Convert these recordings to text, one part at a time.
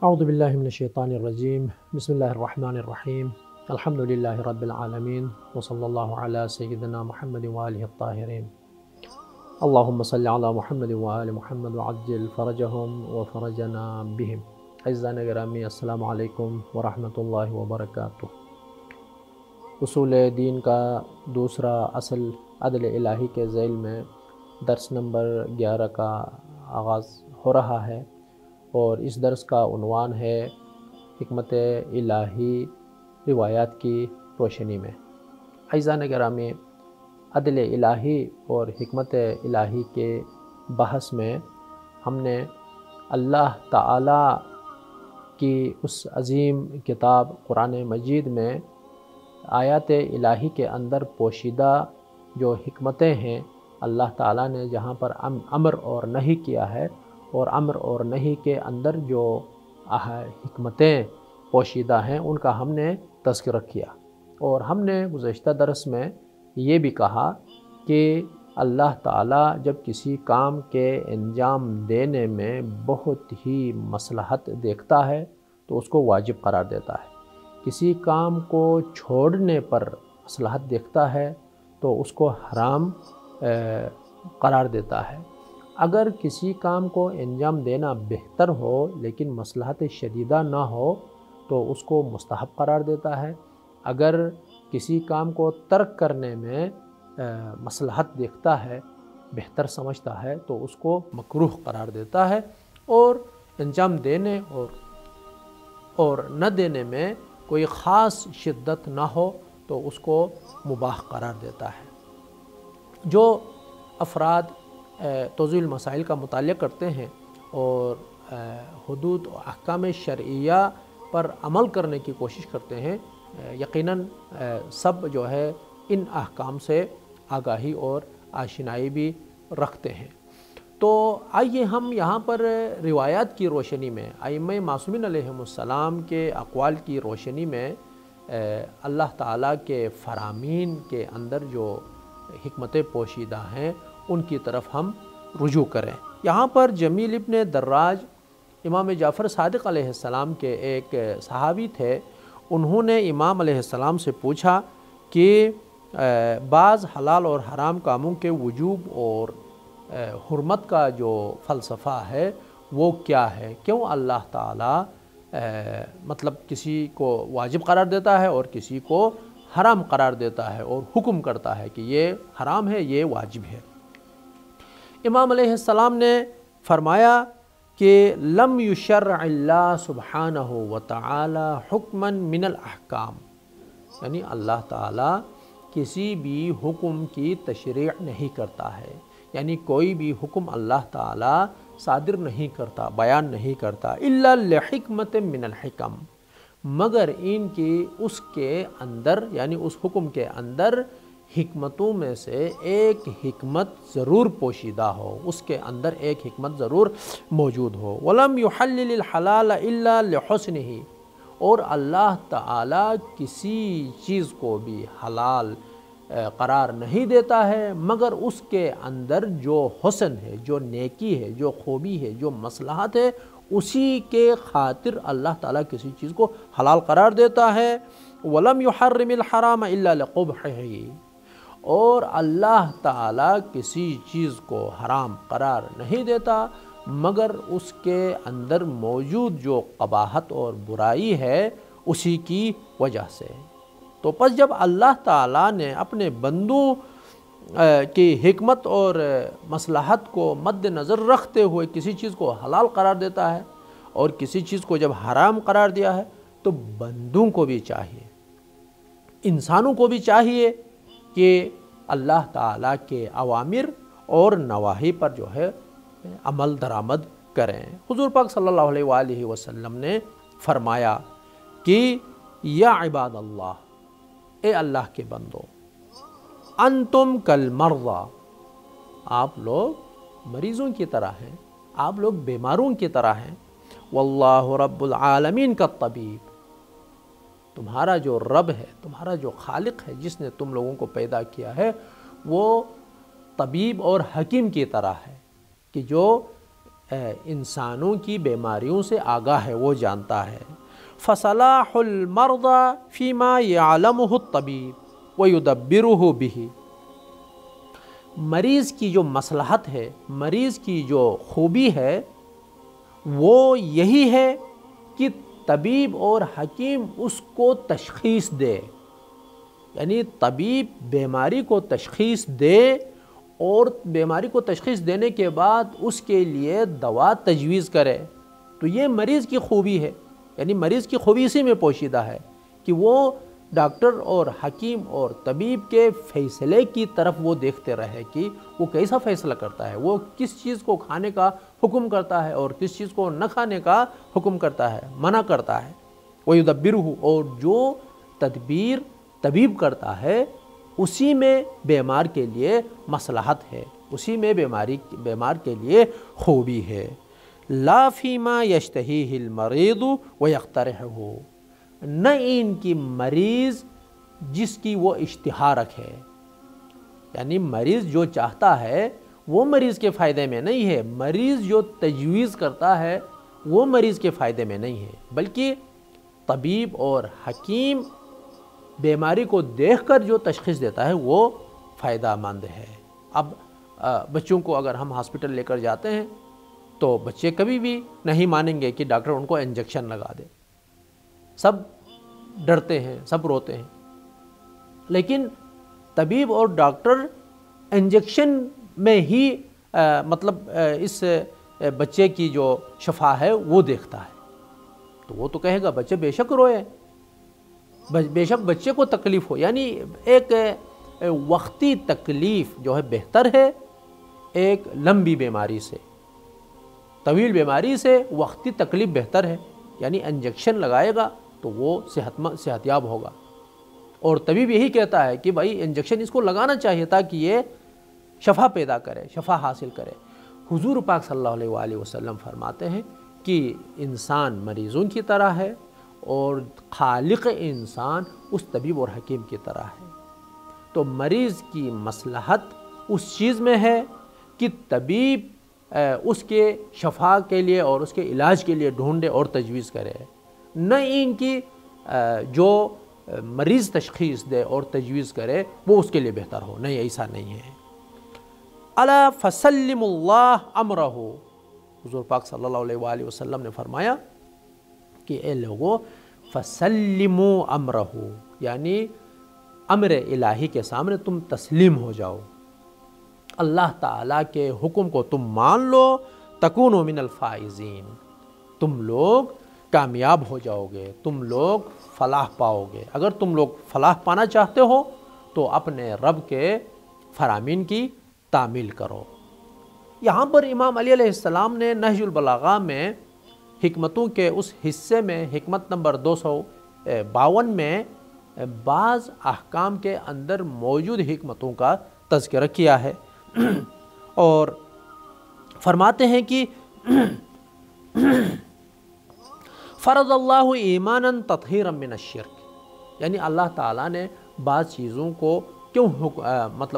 اعوذ باللہ من الشیطان الرجیم بسم اللہ الرحمن الرحیم الحمد للہ رب العالمین وصلی اللہ علی سیدنا محمد وآلہ الطاہرین اللہم صلی علی محمد وآل محمد وعجل فرجہم وفرجنا بہم۔ عزیزان گرامی، السلام علیکم ورحمۃ اللہ وبرکاتہ۔ اصول دین کا دوسرا اصل عدل الہی کے ذیل میں درس نمبر 11 کا آغاز ہو رہا ہے، اور اس درس کا عنوان ہے حکمت الہی روایات کی روشنی میں۔ عزیزان گرامی، عدل الہی اور حکمت الہی کے بحث میں ہم نے اللہ تعالی کی اس عظیم کتاب قرآن مجید میں آیات الہی کے اندر پوشیدہ جو حکمتیں ہیں، اللہ تعالیٰ نے جہاں پر امر اور نہی کیا ہے، اور امر اور نہی کے اندر جو حکمتیں پوشیدہ ہیں ان کا ہم نے تذکرہ کیا۔ اور ہم نے گزشتہ درس میں یہ بھی کہا کہ اللہ تعالیٰ جب کسی کام کے انجام دینے میں بہت ہی مصلحت دیکھتا ہے تو اس کو واجب قرار دیتا ہے، کسی کام کو چھوڑنے پر مصلحت دیکھتا ہے تو اس کو حرام قرار دیتا ہے۔ اگر کسی کام کو انجام دینا بہتر ہو لیکن مصلحت شدیدہ نہ ہو تو اس کو مستحب قرار دیتا ہے۔ اگر کسی کام کو ترک کرنے میں مصلحت دیکھتا ہے، بہتر سمجھتا ہے تو اس کو مکروہ قرار دیتا ہے، اور انجام دینے اور نہ دینے میں کوئی خاص شدت نہ ہو تو اس کو مباح قرار دیتا ہے۔ جو افراد توضیح المسائل کا مطالعہ کرتے ہیں اور حدود و احکام شرعیہ پر عمل کرنے کی کوشش کرتے ہیں، یقیناً سب جو ہے ان احکام سے آگاہی اور آشنائی بھی رکھتے ہیں۔ تو آئیے ہم یہاں پر روایات کی روشنی میں، ائمہ معصومین علیہم السلام کے اقوال کی روشنی میں اللہ تعالیٰ کے فرامین کے اندر جو حکمتیں پوشیدہ ہیں ان کی طرف ہم رجوع کریں۔ یہاں پر جمیل ابن دراج امام جعفر صادق علیہ السلام کے ایک صحابی تھے، انہوں نے امام علیہ السلام سے پوچھا کہ بعض حلال اور حرام کاموں کے وجوب اور حرمت کا جو فلسفہ ہے وہ کیا ہے؟ کیوں اللہ تعالیٰ مطلب کسی کو واجب قرار دیتا ہے اور کسی کو حرام قرار دیتا ہے اور حکم کرتا ہے کہ یہ حرام ہے، یہ واجب ہے؟ امام علیہ السلام نے فرمایا کہ لم یشرع اللہ سبحانہ وتعالی حکما من الاحکام، یعنی اللہ تعالیٰ کسی بھی حکم کی تشریع نہیں کرتا ہے، یعنی کوئی بھی حکم اللہ تعالیٰ صادر نہیں کرتا، بیان نہیں کرتا، الا لحکمت من الحکم، مگر ان کی اس کے اندر یعنی اس حکم کے اندر حکمتوں میں سے ایک حکمت ضرور پوشیدہ ہو، اس کے اندر ایک حکمت ضرور موجود ہو۔ وَلَمْ يُحَلِّلِ الْحَلَالَ إِلَّا لِحُسْنِهِ، اور اللہ تعالیٰ کسی چیز کو بھی حلال قرار نہیں دیتا ہے مگر اس کے اندر جو حسن ہے، جو نیکی ہے، جو خوبی ہے، جو مصلحت ہے، اسی کے خاطر اللہ تعالیٰ کسی چیز کو حلال قرار دیتا ہے۔ وَلَمْ يُحَرِّمِ الْحَرَامَ إِلَّا لِقُبْحِهِ، اور اللہ تعالیٰ کسی چیز کو حرام قرار نہیں دیتا مگر اس کے اندر موجود جو قباحت اور برائی ہے اسی کی وجہ سے۔ تو پس جب اللہ تعالیٰ نے اپنے بندوں کی حکمت اور مصلحت کو مد نظر رکھتے ہوئے کسی چیز کو حلال قرار دیتا ہے اور کسی چیز کو جب حرام قرار دیا ہے، تو بندوں کو بھی چاہیے، انسانوں کو بھی چاہیے کہ اللہ تعالیٰ کے اوامر اور نواہی پر جو ہے عمل درآمد کریں۔ حضور پاک صلی اللہ علیہ وآلہ وسلم نے فرمایا کہ یا عباد اللہ، اے اللہ کے بندو، انتم کالمرضی، آپ لوگ مریضوں کی طرح ہیں، آپ لوگ بیماروں کی طرح ہیں، واللہ رب العالمین کا طبیب، تمہارا جو رب ہے، تمہارا جو خالق ہے، جس نے تم لوگوں کو پیدا کیا ہے، وہ طبیب اور حکیم کی طرح ہے کہ جو انسانوں کی بیماریوں سے آگاہ ہے، وہ جانتا ہے۔ فصلاح المرضى فيما يعلمه الطبيب ويدبره به، مریض کی جو مصلحت ہے، مریض کی جو خوبی ہے، وہ یہی ہے کہ طبیب اور حکیم اس کو تشخیص دے، یعنی طبیب بیماری کو تشخیص دے اور بیماری کو تشخیص دینے کے بعد اس کے لیے دوا تجویز کرے۔ تو یہ مریض کی خوبی ہے، یعنی مریض کی خوبی اسی میں پوشیدہ ہے کہ وہ ڈاکٹر اور حکیم اور طبیب کے فیصلے کی طرف وہ دیکھتے رہے کہ وہ کیسا فیصلہ کرتا ہے، وہ کس چیز کو کھانے کا حکم کرتا ہے اور کس چیز کو نہ کھانے کا حکم کرتا ہے، منع کرتا ہے۔ وَيُدَبِّرُهُ، اور جو تدبیر طبیب کرتا ہے اسی میں بیمار کے لیے مصلحت ہے، اسی میں بیمار کے لیے خوبی ہے۔ لا فیما یشتہیہ المریض ویقترحہ، نہ ان کی مریض جس کی وہ اشتہا رکھے، یعنی مریض جو چاہتا ہے وہ مریض کے فائدے میں نہیں ہے، مریض جو تجویز کرتا ہے وہ مریض کے فائدے میں نہیں ہے، بلکہ طبیب اور حکیم بیماری کو دیکھ کر جو تشخیص دیتا ہے وہ فائدہ مند ہے۔ اب بچوں کو اگر ہم ہاسپٹل لے کر جاتے ہیں تو بچے کبھی بھی نہیں مانیں گے کہ ڈاکٹر ان کو انجیکشن لگا دے، سب ڈرتے ہیں، سب روتے ہیں، لیکن طبیب اور ڈاکٹر انجیکشن میں ہی اس بچے کی جو شفا ہے وہ دیکھتا ہے، تو وہ تو کہے گا بچے بے شک روئے، بے شک بچے کو تکلیف ہو، یعنی ایک وقتی تکلیف جو ہے بہتر ہے ایک لمبی بیماری سے، طویل بیماری سے وقتی تکلیف بہتر ہے، یعنی انجیکشن لگائے گا تو وہ صحت یاب ہوگا، اور طبیب یہی کہتا ہے کہ بھائی انجیکشن اس کو لگانا چاہیے تاکہ یہ شفا پیدا کرے، شفا حاصل کرے۔ حضور پاک صلی اللہ علیہ وآلہ وسلم فرماتے ہیں کہ انسان مریضوں کی طرح ہے اور خالق انسان اس طبیب اور حکیم کی طرح ہے، تو مریض کی مصلحت اس چیز میں ہے کہ طبیب اس کے شفا کے لیے اور اس کے علاج کے لیے ڈھونڈے اور تجویز کرے، نہ ان کی جو مریض تشخیص دے اور تجویز کرے وہ اس کے لیے بہتر ہو، نہیں، ایسا نہیں ہے۔ الا فسلم اللہ امرہ، حضور پاک صلی اللہ علیہ وآلہ وسلم نے فرمایا کہ اے لوگو فسلموا امرہ، یعنی امر الہی کے سامنے تم تسلیم ہو جاؤ، اللہ تعالیٰ کے حکم کو تم مان لو، تکونوا من الفائزین، تم لوگ کامیاب ہو جاؤ گے، تم لوگ فلاح پاؤ گے۔ اگر تم لوگ فلاح پانا چاہتے ہو تو اپنے رب کے فرامین کی تعمیل کرو۔ یہاں پر امام علی علیہ السلام نے نہج البلاغہ میں حکمتوں کے اس حصے میں حکمت نمبر 252 میں بعض احکام کے اندر موجود حکمتوں کا تذکرہ کیا ہے، اور فرماتے ہیں کہ فرض اللہ ایمانا تطہیرا من الشرک، یعنی اللہ تعالیٰ نے بعض چیزوں کو کیوں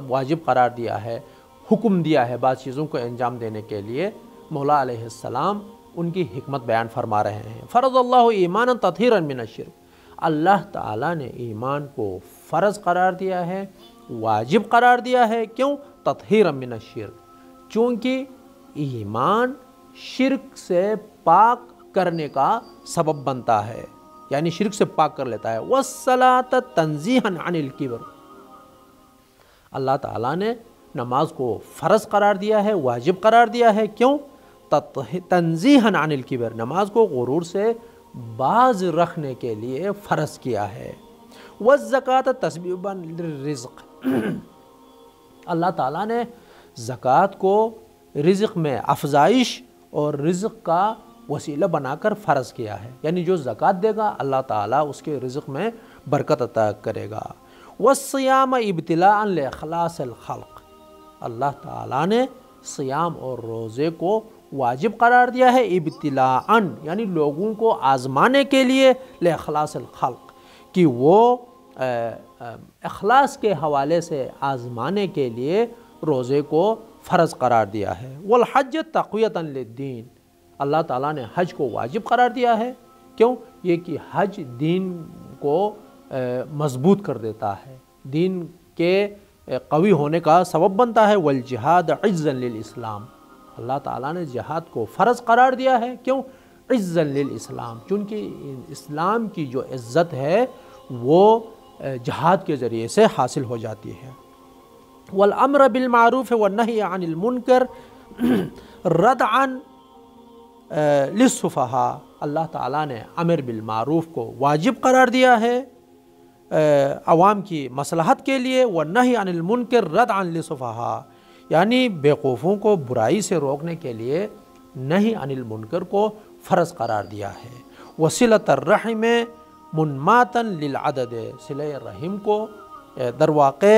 واجب قرار دیا ہے، حکم دیا ہے بعض چیزوں کو انجام دینے کے لیے۔ مولا علیہ السلام ان کی حکمت بیان فرما رہے ہیں۔ فرض اللہ ایمانا تطہیرا من الشرک، اللہ تعالیٰ نے ایمان کو فرض قرار دیا ہے، واجب قرار دیا ہے، کیوں؟ تطہیرا من الشرک، چونکہ ایمان شرک سے پاک کرنے کا سبب بنتا ہے، یعنی شرک سے پاک کر لیتا ہے۔ وَالصَّلَاةَ تَنزِيهًا عَنِ الْكِبْرِ، اللہ تعالیٰ نے نماز کو فرض قرار دیا ہے، واجب قرار دیا ہے، کیوں؟ تنزیہاً عن الکبر، نماز کو غرور سے باز رکھنے کے لیے فرض کیا ہے۔ والزکاۃ تسبیباً للرزق، اللہ تعالیٰ نے زکوٰۃ کو رزق میں افزائش اور رزق کا وسیلہ بنا کر فرض کیا ہے، یعنی جو زکوٰۃ دے گا اللہ تعالیٰ اس کے رزق میں برکت عطا کرے گا۔ والصیام ابتلاء لاخلاص الخلق، اللہ تعالیٰ نے صیام اور روزے کو واجب قرار دیا ہے ابتلاء، یعنی لوگوں کو آزمانے کے لیے، لاخلاص الخلق، کہ وہ اخلاص کے حوالے سے آزمانے کے لیے روزے کو فرض قرار دیا ہے۔ والحج تقویۃ للدین، اللہ تعالیٰ نے حج کو واجب قرار دیا ہے، کیوں؟ یہ کہ حج دین کو مضبوط کر دیتا ہے، دین کے قوی ہونے کا سبب بنتا ہے۔ والجہاد عزا للاسلام، اللہ تعالیٰ نے جہاد کو فرض قرار دیا ہے، کیوں؟ عزا للاسلام، چونکہ اسلام کی جو عزت ہے وہ جہاد کے ذریعے سے حاصل ہو جاتی ہے۔ والامر بالمعروف والنہی عن المنکر ردعا للسفہاء، اللہ تعالیٰ نے امر بالمعروف کو واجب قرار دیا ہے عوام کی مصلحت کے لیے، والنہی عن المنکر ردعا للسفہاء، یعنی بیوقوفوں کو برائی سے روکنے کے لیے نہی عن المنکر کو فرض قرار دیا ہے۔ وصلۃ الرحم منماتا للعدد، صلہ رحم کو در واقع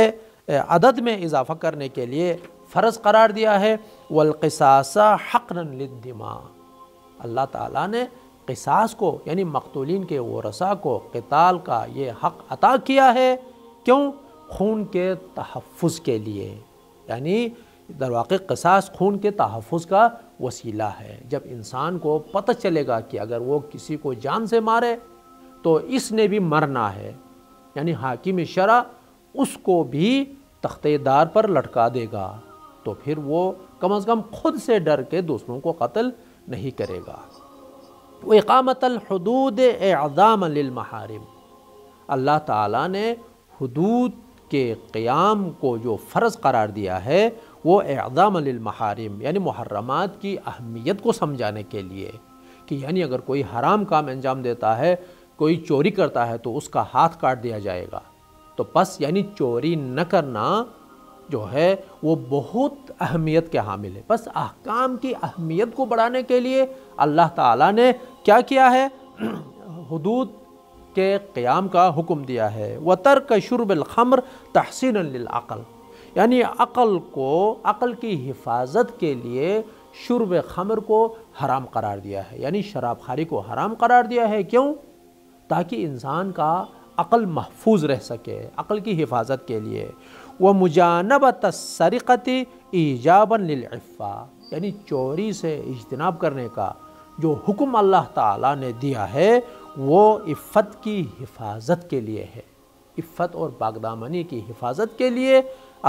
عدد میں اضافہ کرنے کے لیے فرض قرار دیا ہے۔ والقصاص حقنا للدماء، اللہ تعالیٰ نے قصاص کو یعنی مقتولین کے ورثاء کو قتال کا یہ حق عطا کیا ہے، کیوں؟ خون کے تحفظ کے لیے، یعنی در واقع قصاص خون کے تحفظ کا وسیلہ ہے۔ جب انسان کو پتہ چلے گا کہ اگر وہ کسی کو جان سے مارے تو اس نے بھی مرنا ہے، یعنی حاکم شرع اس کو بھی تختے دار پر لٹکا دے گا، تو پھر وہ کم از کم خود سے ڈر کے دوسروں کو قتل نہیں کرے گا۔ وإقامۃ الحدود اعظاما للمحارم، اللہ تعالیٰ نے حدود کے قیام کو جو فرض قرار دیا ہے وہ اعظاما للمحارم، یعنی محرمات کی اہمیت کو سمجھانے کے لیے، کہ یعنی اگر کوئی حرام کام انجام دیتا ہے، کوئی چوری کرتا ہے تو اس کا ہاتھ کاٹ دیا جائے گا، تو پس یعنی چوری نہ کرنا جو ہے وہ بہت اہمیت کے حامل ہے۔ بس احکام کی اہمیت کو بڑھانے کے لیے اللہ تعالیٰ نے کیا کیا ہے؟ حدود کے قیام کا حکم دیا ہے۔ وَتَرْكَ شُرْبِ الْخَمْرِ تَحْسِينًا لِلْعَقْلِ، یعنی عقل کی حفاظت کے لیے شرب خمر کو حرام قرار دیا ہے، یعنی شراب خواری کو حرام قرار دیا ہے، کیوں؟ تاکہ انسان کا عقل محفوظ رہ سکے، عقل کی حفاظت کے لیے۔ وَمُجَانَبَةَ السَّرِقَةِ ایجابًا لِلْعِفَّةِ، یعنی چوری سے اجتناب کرنے کا جو حکم اللہ تعالیٰ نے دیا ہے وہ عفت کی حفاظت کے لیے ہے، عفت اور پاکدامنی کی حفاظت کے لیے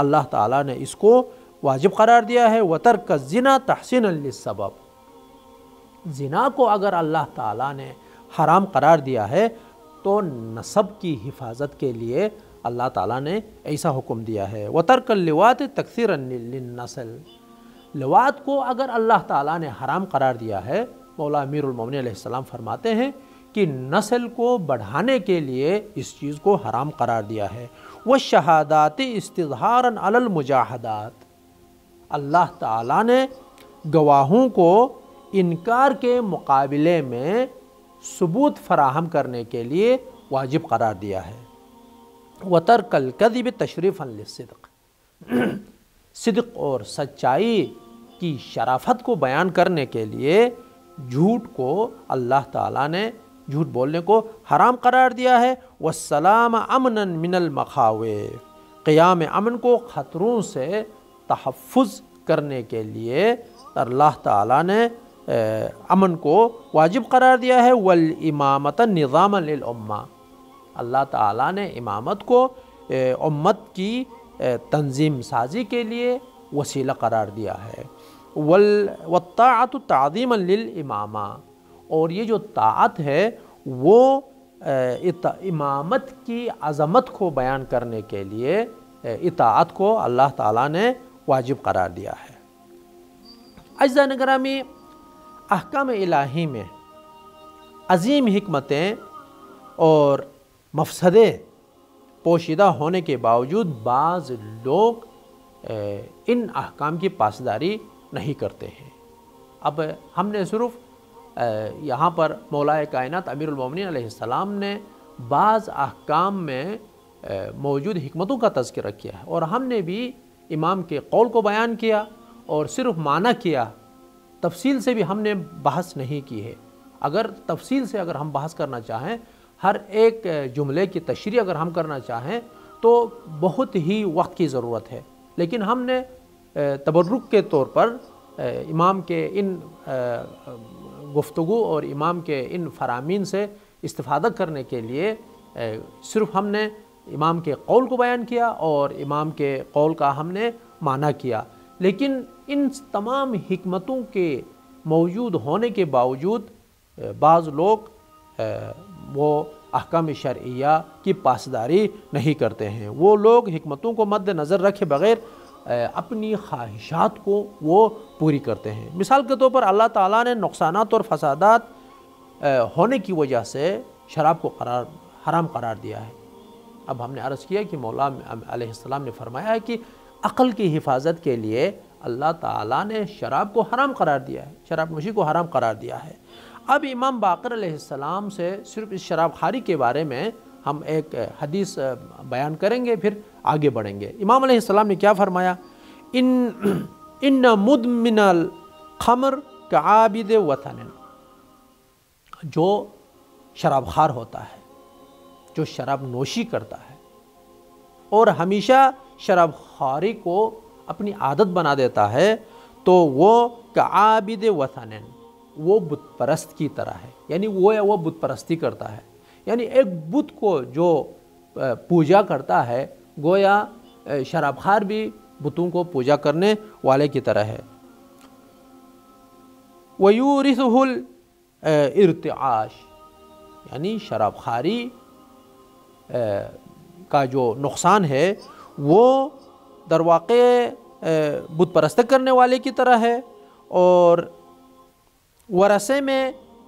اللہ تعالیٰ نے اس کو واجب قرار دیا ہے۔ وَتَرْكَ الزِّنَا تَحْسِينًا لِلسَّبَب، زنا کو اگر اللہ تعالیٰ نے حرام قرار دیا ہے تو نسب کی حفاظت کے لیے اللہ تعالیٰ نے ایسا حکم دیا ہے۔ وَتَرْكَ اللِّوَاطِ تَكْثِيرًا لِلنَّسْلِ، لواط کو اگر اللہ تعالیٰ نے حرام قرار دیا ہے، مولا امیر المومنین علیہ السلام فرماتے ہیں کہ نسل کو بڑھانے کے لیے اس چیز کو حرام قرار دیا ہے۔ وَالشَّهَادَاتِ اسْتِظْهَارًا عَلَى الْمُجَاهَدَاتِ، اللہ تعالیٰ نے گواہوں کو انکار کے مقابلے میں ثبوت فراہم کرنے کے لیے واجب قرار دیا ہے۔ وَتَرْكَ الْكَذِبِ تَشْرِيفًا لِلصِّدْقِ، صدق اور سچائی کی شرافت کو بیان کرنے کے لیے جھوٹ کو اللہ تعالیٰ نے جھوٹ بولنے کو حرام قرار دیا ہے۔ وَالسَّلَامَ أَمْنًا مِنَ الْمَخَاوِفِ، قیام امن کو خطروں سے تحفظ کرنے کے لیے اللہ تعالیٰ نے امن کو واجب قرار دیا ہے۔ وَالْإِمَامَةَ نِظَامًا لِلْأُمَّةِ، اللہ تعالیٰ نے امامت کو امت کی تنظیم سازی کے لیے وسیلہ قرار دیا ہے۔ وَالطَّاعَةُ تَعْظِيمًا لِلْإِمَامَةِ، اور یہ جو طاعت ہے وہ امامت کی عظمت کو بیان کرنے کے لیے اطاعت کو اللہ تعالیٰ نے واجب قرار دیا ہے۔ عزیزان گرامی، احکام الہی میں عظیم حکمتیں اور مفسدے پوشیدہ ہونے کے باوجود بعض لوگ ان احکام کی پاسداری نہیں کرتے ہیں۔ اب ہم نے صرف یہاں پر مولا کائنات امیر المومنین علیہ السلام نے بعض احکام میں موجود حکمتوں کا تذکرہ کیا ہے، اور ہم نے بھی امام کے قول کو بیان کیا اور صرف معنی کیا، تفصیل سے بھی ہم نے بحث نہیں کی ہے۔ اگر تفصیل سے اگر ہم بحث کرنا چاہیں، ہر ایک جملے کی تشریح اگر ہم کرنا چاہیں تو بہت ہی وقت کی ضرورت ہے، لیکن ہم نے تبرک کے طور پر امام کے ان گفتگو اور امام کے ان فرامین سے استفادہ کرنے کے لیے صرف ہم نے امام کے قول کو بیان کیا اور امام کے قول کا ہم نے معنی کیا، لیکن ان تمام حکمتوں کے موجود ہونے کے باوجود بعض لوگ وہ احکام شرعیہ کی پاسداری نہیں کرتے ہیں۔ وہ لوگ حکمتوں کو مد نظر رکھے بغیر اپنی خواہشات کو وہ پوری کرتے ہیں۔ مثال کے طور پر اللہ تعالیٰ نے نقصانات اور فسادات ہونے کی وجہ سے شراب کو حرام قرار دیا ہے۔ اب ہم نے عرض کیا کہ مولا علیہ السلام نے فرمایا ہے کہ عقل کی حفاظت کے لیے اللہ تعالیٰ نے شراب کو حرام قرار دیا ہے، شراب نوشی کو حرام قرار دیا ہے۔ اب امام باقر علیہ السلام سے صرف اس شراب خواری کے بارے میں ہم ایک حدیث بیان کریں گے، پھر آگے بڑھیں گے۔ امام علیہ السلام نے کیا فرمایا؟ ان مدمن الخمر کعابد وطن، جو شراب خوار ہوتا ہے، جو شراب نوشی کرتا ہے اور ہمیشہ شراب خواری کو اپنی عادت بنا دیتا ہے، تو وہ کعابد وطن، وہ بت پرست کی طرح ہے، یعنی وہ بت پرستی کرتا ہے، یعنی ایک بت کو جو پوجا کرتا ہے گویا شراب خوار بھی بتوں کو پوجا کرنے والے کی طرح ہے۔ وَيُورِثُهُ الْارْتِعَاشِ، یعنی شراب خواری کا جو نقصان ہے وہ در واقع بت پرست کرنے والے کی طرح ہے، اور ورثے میں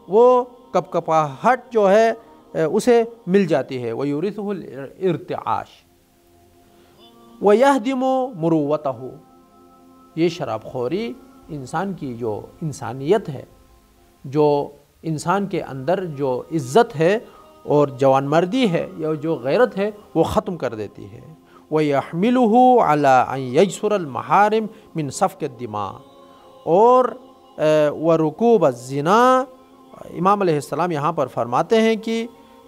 وہ کپکپاہٹ جو ہے اسے مل جاتی ہے۔ وَيُورِثُهُ الْارْتِعَاشِ وَيَهْدِمُ مُرُوَّتَهُ، یہ شراب خوری انسان کی جو انسانیت ہے، جو انسان کے اندر جو عزت ہے اور جوان مردی ہے یا جو غیرت ہے وہ ختم کر دیتی ہے۔ وَيَحْمِلُهُ عَلَىٰ أَن يَجْسُرَ الْمَحَارِمِ مِنْ سَفْكِ الدِّمَاءِ، اور وَرُكُوبَ الزِّنَا، امام علیہ السلام یہاں پر فرماتے ہیں کہ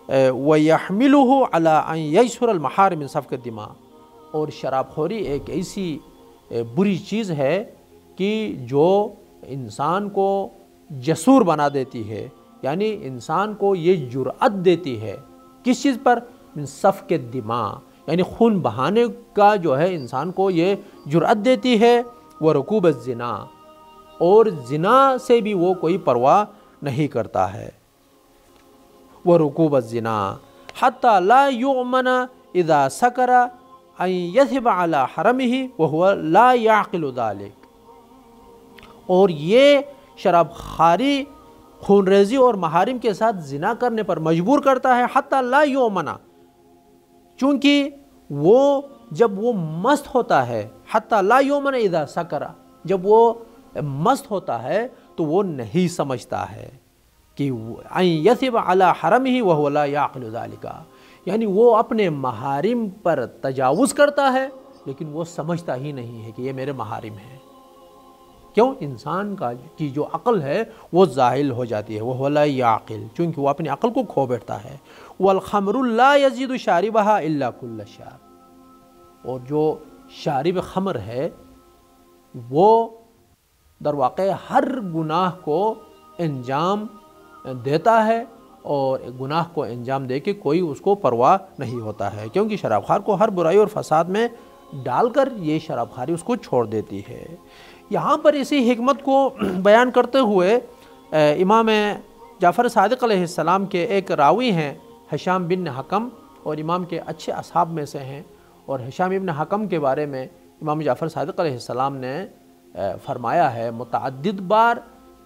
وَيَحْمِلُهُ عَلَىٰ أَن يَجْسُرَ الْمَحَارِمِ مِنْ سَفْكِ الدِّمَاءِ، اور شراب خوری ایک ایسی بری چیز ہے کہ جو انسان کو جسور بنا دیتی ہے، یعنی انسان کو یہ جرأت دیتی ہے کس چیز پر؟ من سفک الدماء، یعنی خون بہانے کا جو ہے انسان کو یہ جرأت دیتی ہے۔ ورکوب الزنا، اور زنا سے بھی وہ کوئی پرواہ نہیں کرتا ہے۔ ورکوب الزنا حتی لا یؤمن اذا سکر ان یذهب علی حرمہ وہو لا یعقل ذلک، اور یہ شراب خواری خون ریزی اور محارم کے ساتھ زنا کرنے پر مجبور کرتا ہے۔ حتی لا یؤمن، چونکہ وہ جب وہ مست ہوتا ہے، حتی لا یؤمن اذا سکر، جب وہ مست ہوتا ہے تو وہ نہیں سمجھتا ہے کہ ان یذهب علی حرمہ وہو لا یعقل ذلک، یعنی وہ اپنے محارم پر تجاوز کرتا ہے لیکن وہ سمجھتا ہی نہیں ہے کہ یہ میرے محارم ہیں۔ کیوں؟ انسان کی جو عقل ہے وہ زاہل ہو جاتی ہے، وہ لا یعقل، چونکہ وہ اپنی عقل کو کھو بیٹھتا ہے۔ والخمر لا یزید شاربها الا کل شارب، اور جو شارب خمر ہے وہ در واقع ہر گناہ کو انجام دیتا ہے، اور گناہ کو انجام دے کے کوئی اس کو پرواہ نہیں ہوتا ہے، کیونکہ شراب خوار کو ہر برائی اور فساد میں ڈال کر یہ شراب خواری اس کو چھوڑ دیتی ہے۔ یہاں پر اسی حکمت کو بیان کرتے ہوئے امام جعفر صادق علیہ السلام کے ایک راوی ہیں ہشام بن حکم، اور امام کے اچھے اصحاب میں سے ہیں، اور ہشام ابن حکم کے بارے میں امام جعفر صادق علیہ السلام نے فرمایا ہے متعدد بار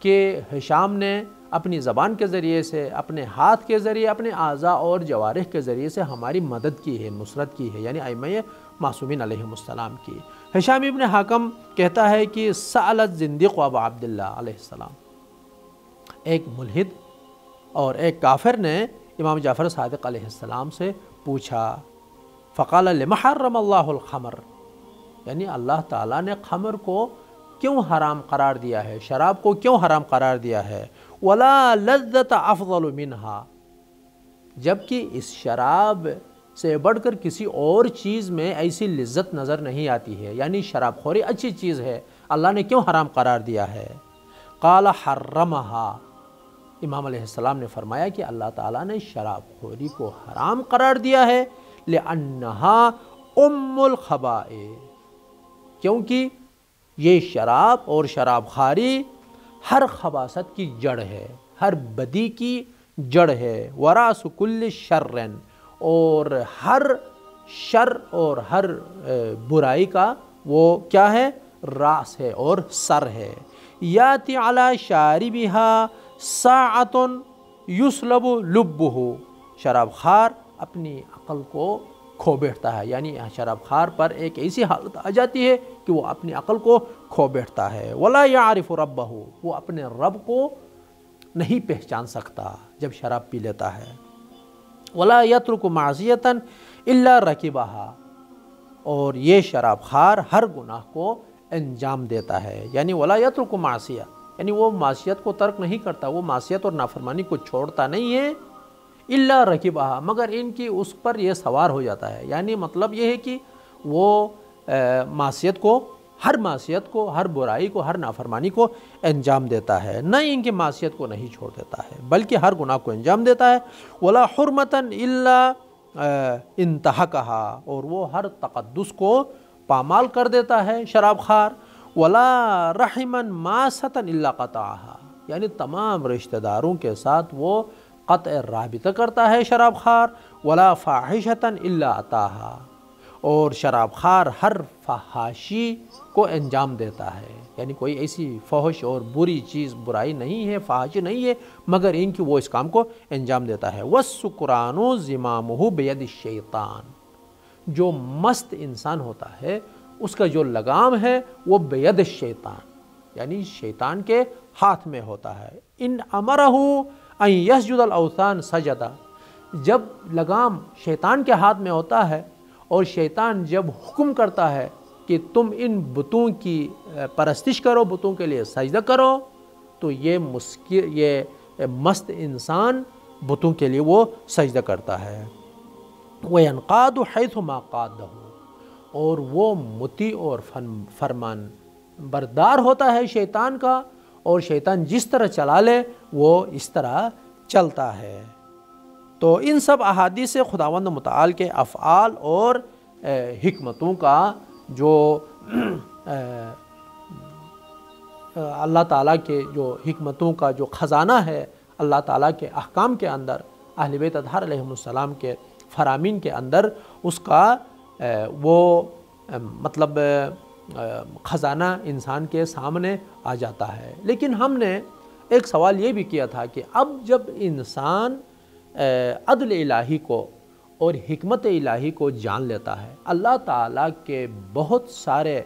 کہ ہشام نے اپنی زبان کے ذریعے سے، اپنے ہاتھ کے ذریعے، اپنے اعضاء اور جوارح کے ذریعے سے ہماری مدد کی ہے، نصرت کی ہے، یعنی ائمہ معصومین علیہ السلام کی۔ ہشام ابن حکم کہتا ہے کہ سألت زندیق ابا عبداللہ علیہ السلام، ایک ملحد اور ایک کافر نے امام جعفر صادق علیہ السلام سے پوچھا، فقال لما حرم اللہ الخمر، یعنی اللہ تعالیٰ نے خمر کو کیوں حرام قرار دیا ہے، شراب کو کیوں حرام قرار دیا ہے؟ ولا لذت افضل منہا، جبکہ اس شراب سے بڑھ کر کسی اور چیز میں ایسی لذت نظر نہیں آتی ہے، یعنی شراب خوری اچھی چیز ہے، اللہ نے کیوں حرام قرار دیا ہے؟ قال حرمہا، امام علیہ السلام نے فرمایا کہ اللہ تعالیٰ نے شراب خوری کو حرام قرار دیا ہے لأنہا ام الخبائث، کیونکہ یہ شراب اور شراب خواری ہر خباثت کی جڑ ہے، ہر بدی کی جڑ ہے، وراس کل شر، اور ہر شر اور ہر برائی کا وہ کیا ہے؟ راس ہے اور سر ہے۔ یاتی علی شاربہا ساعۃ یسلب لبہ، شراب خوار اپنی عقل کو کھو بیٹھتا ہے، یعنی شراب خوار پر ایک ایسی حالت آ جاتی ہے کہ وہ اپنی عقل کو کھو بیٹھتا ہے۔ ولا یعرف ربہ، وہ اپنے رب کو نہیں پہچان سکتا جب شراب پی لیتا ہے۔ ولا یترک معصیۃ الا رکبہا، اور یہ شراب خوار ہر گناہ کو انجام دیتا ہے، یعنی ولا یترک معصیہ، یعنی وہ معصیت کو ترک نہیں کرتا، وہ معصیت اور نافرمانی کو چھوڑتا نہیں ہے، الا رکبہا، مگر ان کی اس پر یہ سوار ہو جاتا ہے، یعنی مطلب یہ ہے کہ وہ معصیت کو، ہر معصیت کو، ہر برائی کو، ہر نافرمانی کو انجام دیتا ہے، نہ ان کی معصیت کو نہیں چھوڑ دیتا ہے بلکہ ہر گناہ کو انجام دیتا ہے۔ ولا حرمتا الا انتہکہا، اور وہ ہر تقدس کو پامال کر دیتا ہے شراب خوار۔ ولا رحما ماستا الا قطعہا، یعنی تمام رشتہ داروں کے ساتھ وہ قطع رابطہ کرتا ہے شراب خوار۔ ولا فاحشتا الا اتاہا، اور شراب خوار ہر فحاشی کو انجام دیتا ہے، یعنی کوئی ایسی فحش اور بری چیز، برائی نہیں ہے، فحاشی نہیں ہے، مگر ان کی وہ اس کام کو انجام دیتا ہے۔ والسکران زمامہ بید الشیطان، جو مست انسان ہوتا ہے اس کا جو لگام ہے وہ بید الشیطان، یعنی شیطان کے ہاتھ میں ہوتا ہے۔ ان امرہ ان یسجد الاوثان سجدہ، جب لگام شیطان کے ہاتھ میں ہوتا ہے اور شیطان جب حکم کرتا ہے کہ تم ان بتوں کی پرستش کرو، بتوں کے لیے سجدہ کرو، تو یہ مست انسان بتوں کے لیے وہ سجدہ کرتا ہے۔ وَيَنْقَادُ حَيْثُ مَا قَادَهُ، اور وہ مطیع اور فرمان بردار ہوتا ہے شیطان کا، اور شیطان جس طرح چلا لے وہ اس طرح چلتا ہے۔ تو ان سب احادیث خداوند متعال کے افعال اور حکمتوں کا جو اللہ تعالیٰ کے جو حکمتوں کا جو خزانہ ہے اللہ تعالیٰ کے احکام کے اندر، اہل بیت اطہار علیہم السلام کے فرامین کے اندر، اس کا وہ مطلب خزانہ انسان کے سامنے آ جاتا ہے۔ لیکن ہم نے ایک سوال یہ بھی کیا تھا کہ اب جب انسان عدل الہی کو اور حکمت الہی کو جان لیتا ہے، اللہ تعالیٰ کے بہت سارے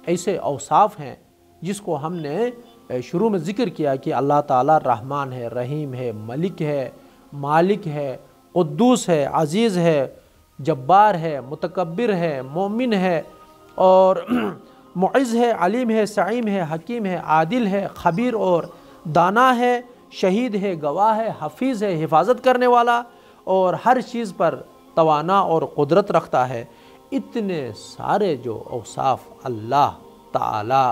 ایسے اوصاف ہیں جس کو ہم نے شروع میں ذکر کیا کہ اللہ تعالیٰ رحمان ہے، رحیم ہے، ملک ہے، مالک ہے، قدوس ہے، عزیز ہے، جبار ہے، متکبر ہے، مومن ہے، اور معز ہے، علیم ہے، سعیم ہے، حکیم ہے، عادل ہے، خبیر اور دانا ہے، شہید ہے، گواہ ہے، حفیظ ہے، حفاظت کرنے والا، اور ہر چیز پر توانا اور قدرت رکھتا ہے۔ اتنے سارے جو اوصاف اللہ تعالیٰ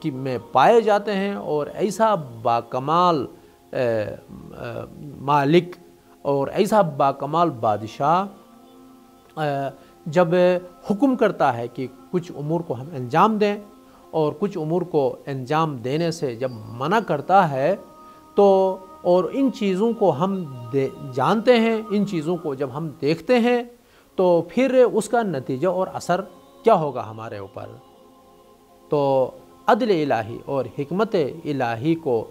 کی میں پائے جاتے ہیں، اور ایسا باکمال مالک اور ایسا باکمال بادشاہ جب حکم کرتا ہے کہ کچھ امور کو ہم انجام دیں، اور کچھ امور کو انجام دینے سے جب منع کرتا ہے، تو اور ان چیزوں کو ہم جانتے ہیں، ان چیزوں کو جب ہم دیکھتے ہیں، تو پھر اس کا نتیجہ اور اثر کیا ہوگا ہمارے اوپر؟ تو عدل الہی اور حکمت الہی کو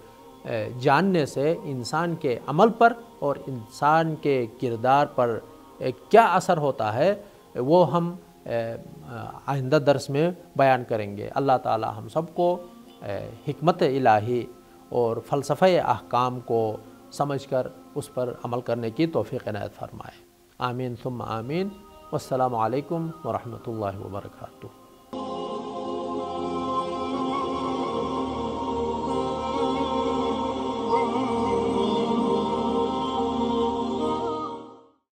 جاننے سے انسان کے عمل پر اور انسان کے کردار پر کیا اثر ہوتا ہے، وہ ہم آئندہ درس میں بیان کریں گے۔ اللہ تعالی ہم سب کو حکمت الہی اور فلسفہ احکام کو سمجھ کر اس پر عمل کرنے کی توفیق عنایت فرمائے۔ آمین ثم آمین۔ والسلام علیکم ورحمۃ اللہ وبرکاتہ۔